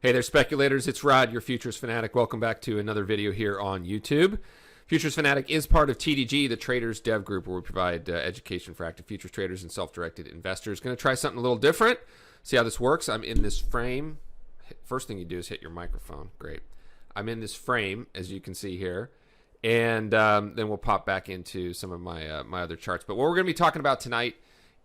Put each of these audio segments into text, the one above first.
Hey there, speculators. It's Rod, your Futures Fanatic. Welcome back to another video here on YouTube. Futures Fanatic is part of TDG, the Traders Dev Group, where we provide education for active futures traders and self-directed investors. Going to try something a little different, see how this works. I'm in this frame. First thing you do is hit your microphone. Great. I'm in this frame, as you can see here, and then we'll pop back into some of my, my other charts. But what we're going to be talking about tonight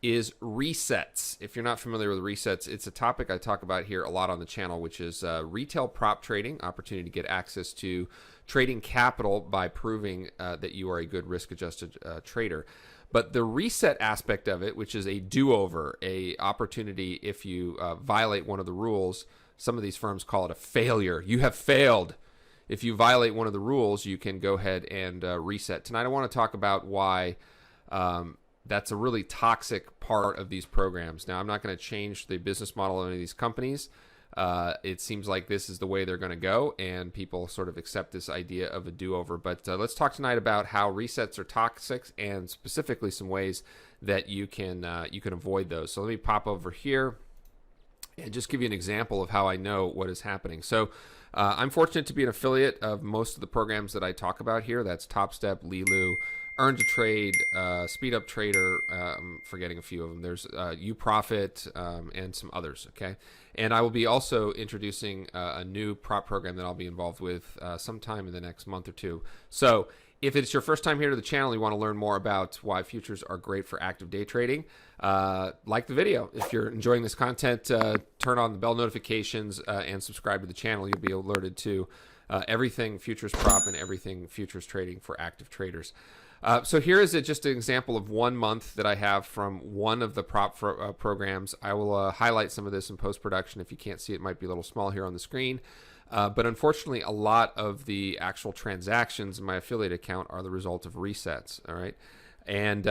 is resets. If you're not familiar with resets, it's a topic I talk about here a lot on the channel, which is retail prop trading, opportunity to get access to trading capital by proving that you are a good risk-adjusted trader. But the reset aspect of it, which is a do-over, a opportunity if you violate one of the rules, some of these firms call it a failure. You have failed. If you violate one of the rules, you can go ahead and reset. Tonight I want to talk about why that's a really toxic part of these programs. Now, I'm not going to change the business model of any of these companies. It seems like this is the way they're going to go, and people sort of accept this idea of a do-over. But let's talk tonight about how resets are toxic, and specifically some ways that you can avoid those. So let me pop over here and just give you an example of how I know what is happening. So I'm fortunate to be an affiliate of most of the programs that I talk about here. That's TopStep, Lilu, Earn to Trade, Speed Up Trader, I'm forgetting a few of them. There's UProfit and some others, okay? And I will be also introducing a new prop program that I'll be involved with sometime in the next month or two. So if it's your first time here to the channel, you want to learn more about why futures are great for active day trading, like the video. If you're enjoying this content, turn on the bell notifications and subscribe to the channel. You'll be alerted to everything futures prop and everything futures trading for active traders. So here is just an example of 1 month that I have from one of the prop programs. I will highlight some of this in post-production. If you can't see it, might be a little small here on the screen. But unfortunately, a lot of the actual transactions in my affiliate account are the result of resets, all right? And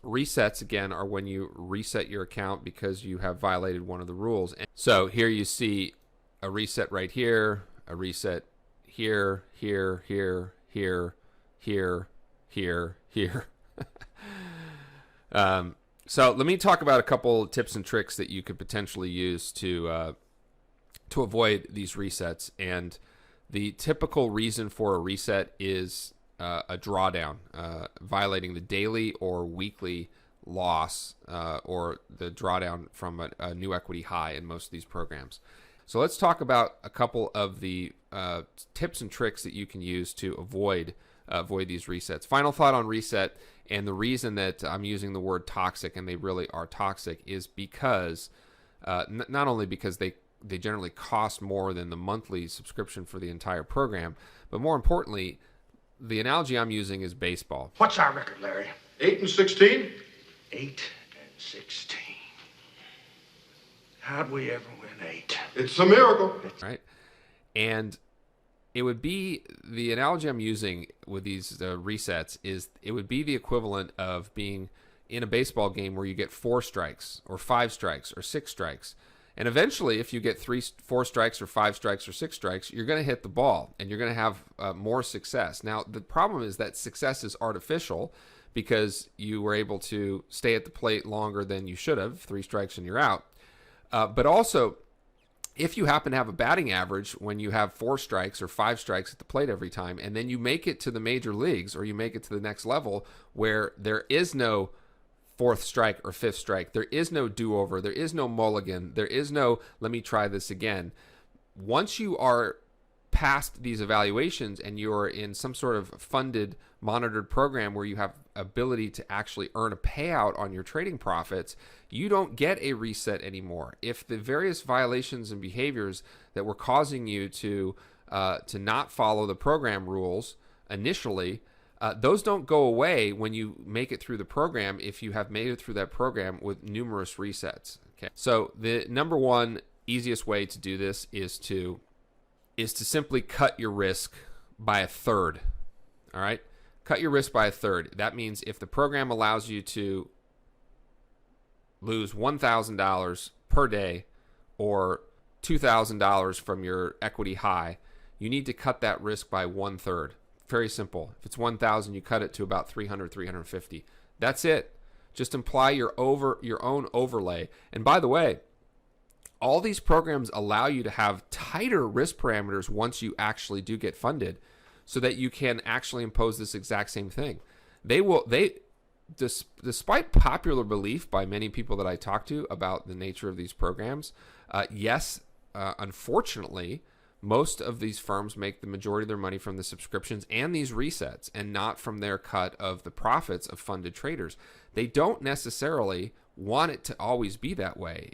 resets, again, are when you reset your account because you have violated one of the rules. And so here you see a reset right here, a reset here, here, here, here, here, here. So let me talk about a couple tips and tricks that you could potentially use to avoid these resets. And the typical reason for a reset is a drawdown, violating the daily or weekly loss or the drawdown from a new equity high in most of these programs. So let's talk about a couple of the tips and tricks that you can use to avoid these resets. Final thought on reset, and the reason that I'm using the word toxic, and they really are toxic, is because not only because they generally cost more than the monthly subscription for the entire program, but more importantly, the analogy I'm using is baseball. What's our record, Larry? 8-16. 8-16. How'd we ever win 8? It's a miracle. Right? And it would be, the analogy I'm using with these resets is it would be the equivalent of being in a baseball game where you get 4 strikes or 5 strikes or 6 strikes. And eventually, if you get 4 strikes or 5 strikes or 6 strikes, you're going to hit the ball and you're going to have more success. Now, the problem is that success is artificial because you were able to stay at the plate longer than you should have, 3 strikes and you're out. But also, if you happen to have a batting average when you have 4 strikes or 5 strikes at the plate every time, and then you make it to the major leagues or you make it to the next level where there is no 4th strike or 5th strike, there is no do-over, there is no mulligan, there is no let me try this again. Once you are past these evaluations and you're in some sort of funded, monitored program where you have ability to actually earn a payout on your trading profits, you don't get a reset anymore. If the various violations and behaviors that were causing you to not follow the program rules initially, those don't go away when you make it through the program if you have made it through that program with numerous resets. Okay. So the number one easiest way to do this is to simply cut your risk by 1/3. All right? Cut your risk by 1/3. That means if the program allows you to lose $1,000 per day or $2,000 from your equity high, you need to cut that risk by 1/3. Very simple. If it's 1,000, you cut it to about 300, 350. That's it. Just apply your own overlay. And by the way, all these programs allow you to have tighter risk parameters once you actually do get funded, so that you can actually impose this exact same thing. Despite popular belief by many people that I talk to about the nature of these programs, unfortunately, most of these firms make the majority of their money from the subscriptions and these resets, and not from their cut of the profits of funded traders. They don't necessarily want it to always be that way.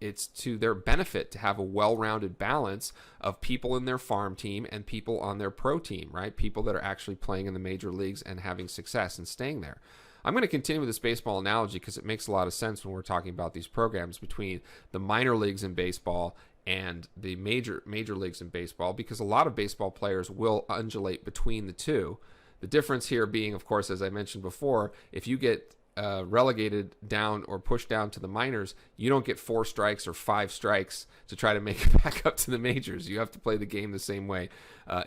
It's to their benefit to have a well-rounded balance of people in their farm team and people on their pro team, right? People that are actually playing in the major leagues and having success and staying there. I'm going to continue with this baseball analogy because it makes a lot of sense when we're talking about these programs between the minor leagues in baseball and the major leagues in baseball, because a lot of baseball players will undulate between the two. The difference here being, of course, as I mentioned before, if you get relegated down or pushed down to the minors, you don't get 4 strikes or 5 strikes to try to make it back up to the majors. You have to play the game the same way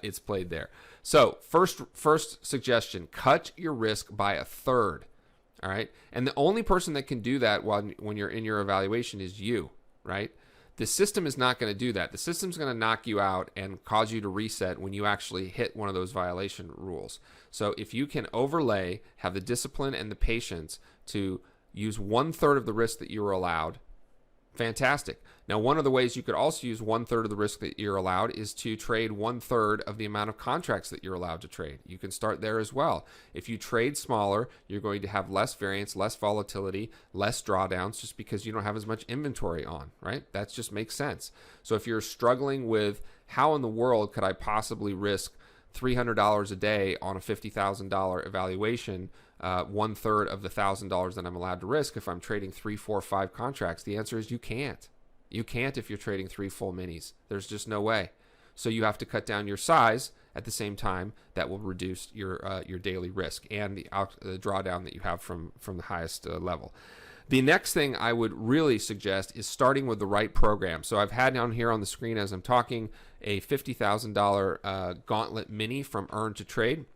it's played there. So first suggestion, cut your risk by a third. All right. And the only person that can do that when you're in your evaluation is you, right? The system is not going to do that. The system's going to knock you out and cause you to reset when you actually hit one of those violation rules. So if you can overlay, have the discipline and the patience to use 1/3 of the risk that you were allowed, fantastic. Now, one of the ways you could also use 1/3 of the risk that you're allowed is to trade 1/3 of the amount of contracts that you're allowed to trade. You can start there as well. If you trade smaller, you're going to have less variance, less volatility, less drawdowns, just because you don't have as much inventory on, right? That just makes sense. So if you're struggling with how in the world could I possibly risk $300 a day on a $50,000 evaluation, 1/3 of the $1,000 that I'm allowed to risk if I'm trading 3, 4, 5 contracts, the answer is you can't. You can't if you're trading 3 full minis. There's just no way. So you have to cut down your size at the same time. That will reduce your daily risk and the drawdown that you have from the highest level. The next thing I would really suggest is starting with the right program. So I've had down here on the screen as I'm talking a $50,000 Gauntlet Mini from Earn to Trade.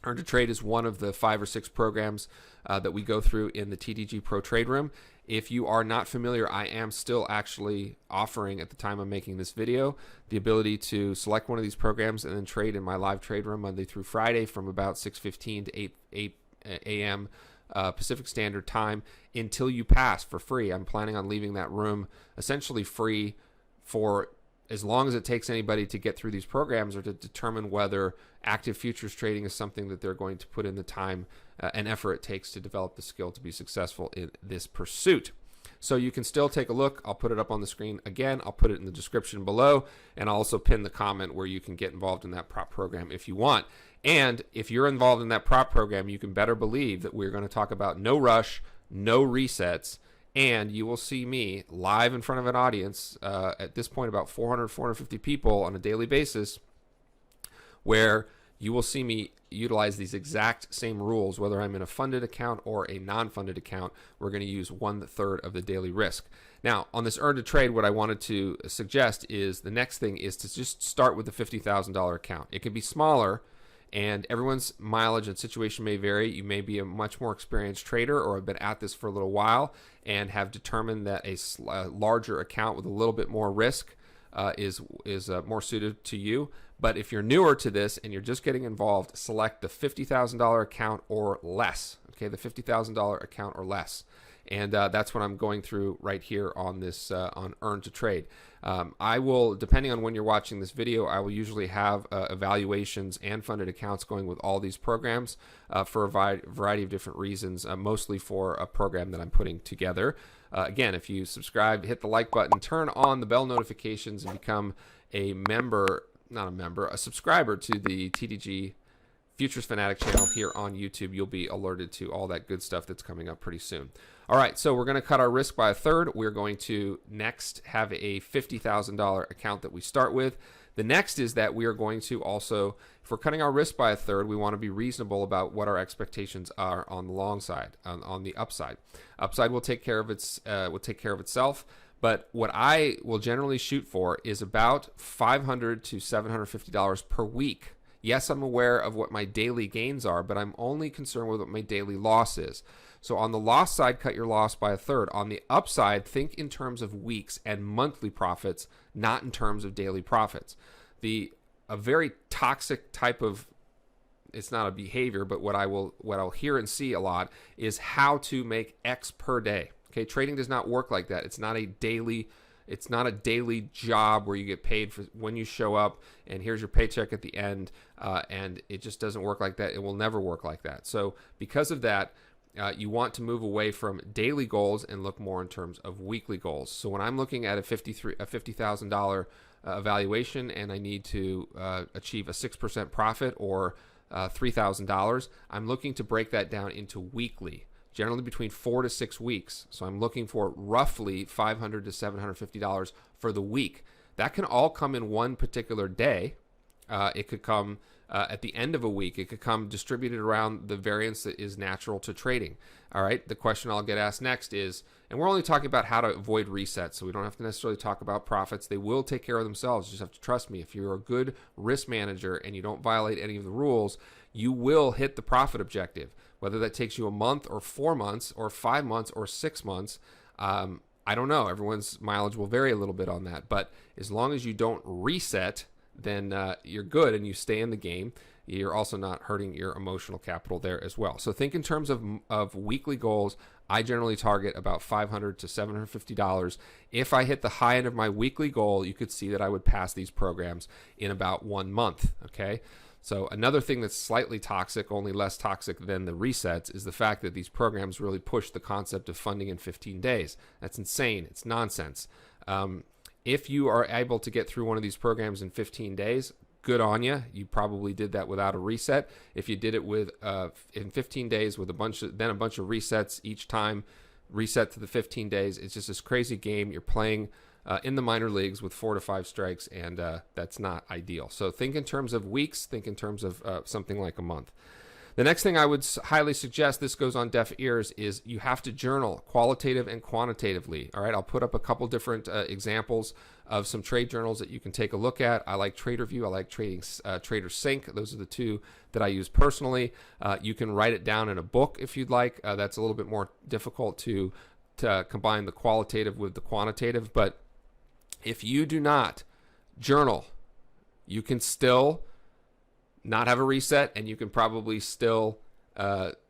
Earn to Trade is one of the 5 or 6 programs that we go through in the TDG Pro Trade Room. If you are not familiar, I am still actually offering, at the time I'm making this video, the ability to select one of these programs and then trade in my live trade room Monday through Friday from about 6:15 to 8 a.m. Pacific Standard Time until you pass for free. I'm planning on leaving that room essentially free for as long as it takes anybody to get through these programs or to determine whether active futures trading is something that they're going to put in the time and effort it takes to develop the skill to be successful in this pursuit. So you can still take a look. I'll put it up on the screen again. I'll put it in the description below, and I'll also pin the comment where you can get involved in that prop program if you want. And if you're involved in that prop program, you can better believe that we're going to talk about no rush, no resets, and you will see me live in front of an audience, at this point about 400, 450 people on a daily basis, where you will see me utilize these exact same rules, whether I'm in a funded account or a non-funded account. We're going to use 1/3 of the daily risk. Now, on this Earn to Trade, what I wanted to suggest is the next thing is to just start with the $50,000 account. It can be smaller, and everyone's mileage and situation may vary. You may be a much more experienced trader or have been at this for a little while and have determined that a larger account with a little bit more risk is more suited to you. But if you're newer to this and you're just getting involved, select the $50,000 account or less. Okay, the $50,000 account or less. And that's what I'm going through right here on this on Earn to Trade. I will, depending on when you're watching this video, I will usually have evaluations and funded accounts going with all these programs for a variety of different reasons, mostly for a program that I'm putting together. Again, if you subscribe, hit the like button, turn on the bell notifications, and become a member, a subscriber to the TDG Futures Fanatic channel here on YouTube, you'll be alerted to all that good stuff that's coming up pretty soon. All right, so we're going to cut our risk by 1/3. We're going to next have a $50,000 account that we start with. The next is that we are going to also, if we're cutting our risk by 1/3, we want to be reasonable about what our expectations are on the long side, on the upside. Upside will take care of itself. But what I will generally shoot for is about $500 to $750 per week. Yes, I'm aware of what my daily gains are, but I'm only concerned with what my daily loss is. So on the loss side, cut your loss by a third. On the upside, think in terms of weeks and monthly profits, not in terms of daily profits. A very toxic type of, it's not a behavior, but what I'll hear and see a lot is how to make X per day. Okay, trading does not work like that. It's not a daily job where you get paid for when you show up and here's your paycheck at the end, and it just doesn't work like that. It will never work like that. So because of that, you want to move away from daily goals and look more in terms of weekly goals. So when I'm looking at a $50,000 evaluation and I need to achieve a 6% profit or $3,000, I'm looking to break that down into weekly, generally between 4 to 6 weeks. So I'm looking for roughly $500 to $750 for the week. That can all come in one particular day. It could come at the end of a week. It could come distributed around the variance that is natural to trading. All right. The question I'll get asked next is, and we're only talking about how to avoid resets, so we don't have to necessarily talk about profits. They will take care of themselves. You just have to trust me. If you're a good risk manager and you don't violate any of the rules, you will hit the profit objective. Whether that takes you a month or 4 months or 5 months or 6 months, I don't know. Everyone's mileage will vary a little bit on that. But as long as you don't reset, then you're good and you stay in the game. You're also not hurting your emotional capital there as well. So think in terms of weekly goals. I generally target about $500 to $750. If I hit the high end of my weekly goal, you could see that I would pass these programs in about 1 month. Okay. So another thing that's slightly toxic, only less toxic than the resets, is the fact that these programs really push the concept of funding in 15 days. That's insane. It's nonsense. If you are able to get through one of these programs in 15 days, good on you. You probably did that without a reset. If you did it with in 15 days with a bunch of resets each time, reset to the 15 days, it's just this crazy game. You're playing in the minor leagues with 4 to 5 strikes, and that's not ideal. So think in terms of weeks, think in terms of something like a month. The next thing I would highly suggest, this goes on deaf ears, is you have to journal qualitative and quantitatively. All right, I'll put up a couple different examples of some trade journals that you can take a look at. I like TraderView. I like TraderSync. Those are the two that I use personally. You can write it down in a book if you'd like. That's a little bit more difficult to combine the qualitative with the quantitative. But if you do not journal, you can still not have a reset, and you can probably still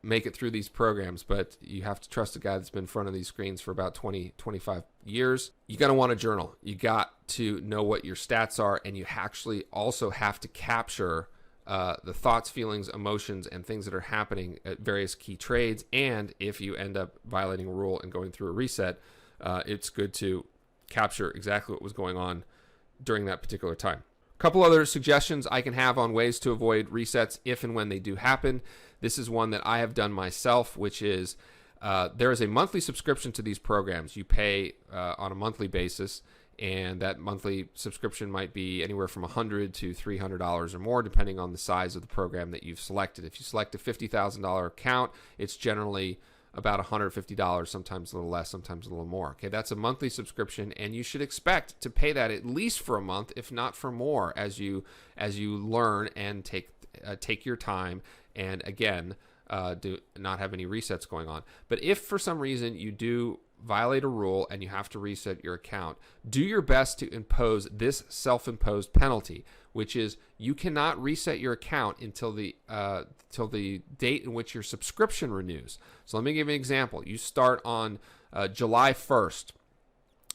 make it through these programs, but you have to trust a guy that's been in front of these screens for about 20, 25 years. You're going to want to journal. You got to know what your stats are, and you actually also have to capture the thoughts, feelings, emotions, and things that are happening at various key trades. And if you end up violating a rule and going through a reset, it's good to capture exactly what was going on during that particular time. Couple other suggestions I can have on ways to avoid resets if and when they do happen. This is one that I have done myself, which is there is a monthly subscription to these programs. You pay on a monthly basis, and that monthly subscription might be anywhere from $100 to $300 or more, depending on the size of the program that you've selected. If you select a $50,000 account, it's generally about $150, sometimes a little less, sometimes a little more. Okay, that's a monthly subscription, and you should expect to pay that at least for a month, if not for more, as you learn and take your time, and again, do not have any resets going on. But if for some reason you do violate a rule and you have to reset your account, do your best to impose this self-imposed penalty, which is you cannot reset your account until the date in which your subscription renews. So let me give you an example. You start on July 1st.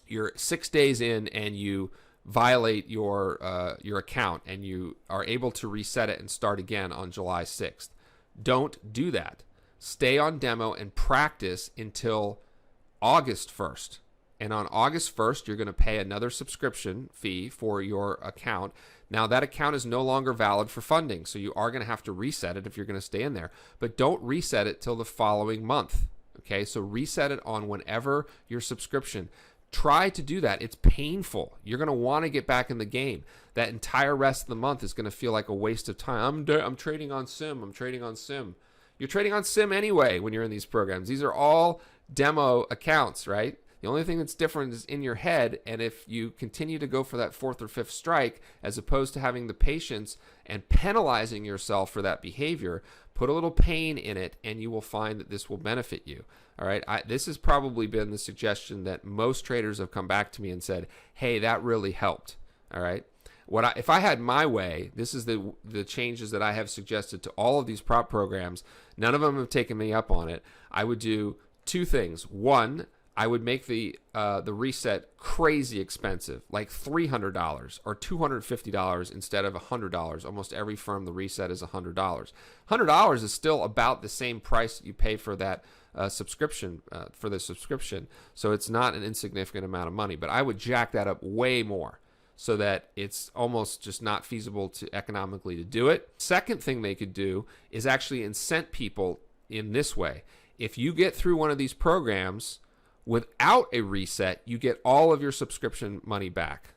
You're 6 days in and you violate your account, and you are able to reset it and start again on July 6th. Don't do that. Stay on demo and practice until August 1st. And on August 1st, you're going to pay another subscription fee for your account. Now, that account is no longer valid for funding, so you are going to have to reset it if you're going to stay in there. But don't reset it till the following month. Okay, so reset it on whenever your subscription. Try to do that. It's painful. You're going to want to get back in the game. That entire rest of the month is going to feel like a waste of time. I'm trading on sim. I'm trading on sim. You're trading on sim anyway when you're in these programs. These are all demo accounts, right? The only thing that's different is in your head, and if you continue to go for that fourth or fifth strike, as opposed to having the patience and penalizing yourself for that behavior, put a little pain in it, and you will find that this will benefit you. All right, this has probably been the suggestion that most traders have come back to me and said, hey, that really helped. All right. If I had my way, this is the changes that I have suggested to all of these prop programs. None of them have taken me up on it. I would do two things. One, I would make the reset crazy expensive, like $300 or $250 instead of $100. Almost every firm, the reset is $100. $100 is still about the same price that you pay for that subscription, for the subscription. So it's not an insignificant amount of money, but I would jack that up way more, so that it's almost just not feasible to economically to do it. Second thing they could do is actually incent people in this way. If you get through one of these programs without a reset, you get all of your subscription money back.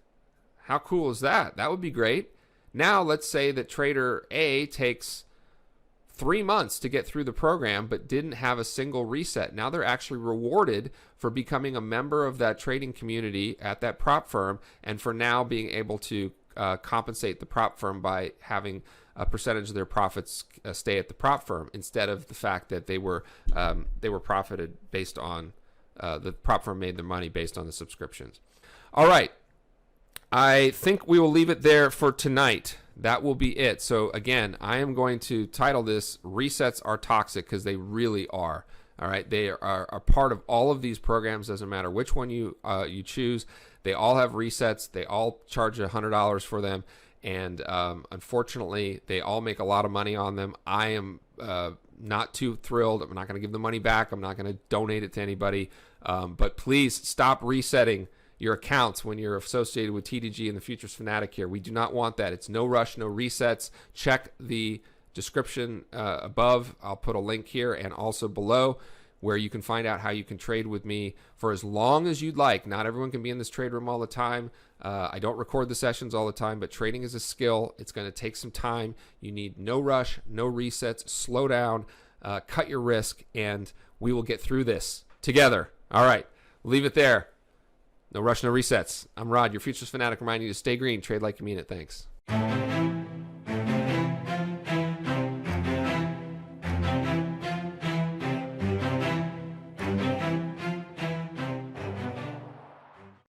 How cool is that? That would be great. Now let's say that trader A takes 3 months to get through the program but didn't have a single reset. Now they're actually rewarded for becoming a member of that trading community at that prop firm, and for now being able to compensate the prop firm by having a percentage of their profits stay at the prop firm, instead of the fact that they were profited based on the prop firm made their money based on the subscriptions. All right, I think we will leave it there for tonight. That will be it. So again, I am going to title this "Resets Are Toxic," because they really are. All right, they are a part of all of these programs. Doesn't matter which one you choose. They all have resets. They all charge $100 for them, and unfortunately, they all make a lot of money on them. I am not too thrilled. I'm not going to give the money back. I'm not going to donate it to anybody. But please stop resetting your accounts when you're associated with TDG and the Futures Fanatic here. We do not want that. It's no rush, no resets. Check the description above. I'll put a link here and also below, where you can find out how you can trade with me for as long as you'd like. Not everyone can be in this trade room all the time. I don't record the sessions all the time, but trading is a skill. It's going to take some time. You need no rush, no resets. Slow down, cut your risk, and we will get through this together. All right, leave it there. No rush, no resets. I'm Rod, your Futures Fanatic, reminding you to stay green, trade like you mean it. Thanks.